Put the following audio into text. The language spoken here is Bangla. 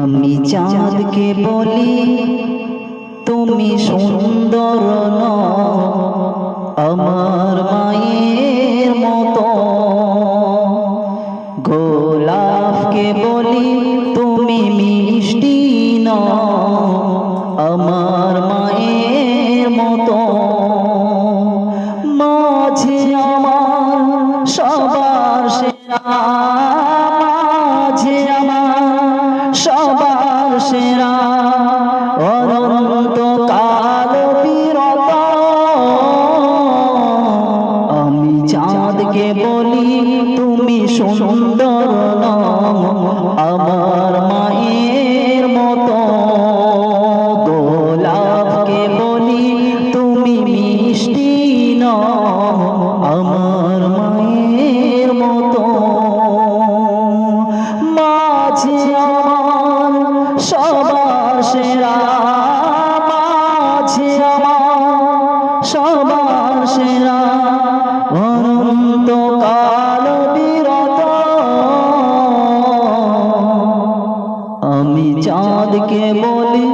আমি চাঁদকে বলি তুমি সুন্দর নও, আমার মায়ের মতো। গোলাপকে বলি তুমি মিষ্টি নও, আমার মায়ের মতো। মাঝে আমার সবার সেরা, মাঝে আমার সবার সেরা, অনন্ত কাল বিরত। আমি চাঁদকে বলি তুমি সুন্দর নও, আমার মায়ের মতো। গোলাপকে বলি তুমি মিষ্টি নও, আমার মায়ের মতো। মাঝে আমার সবার সেরা, মাঝে আমার সবার সেরা, অনন্ত কাল বিরত। আমি চাঁদকে বলি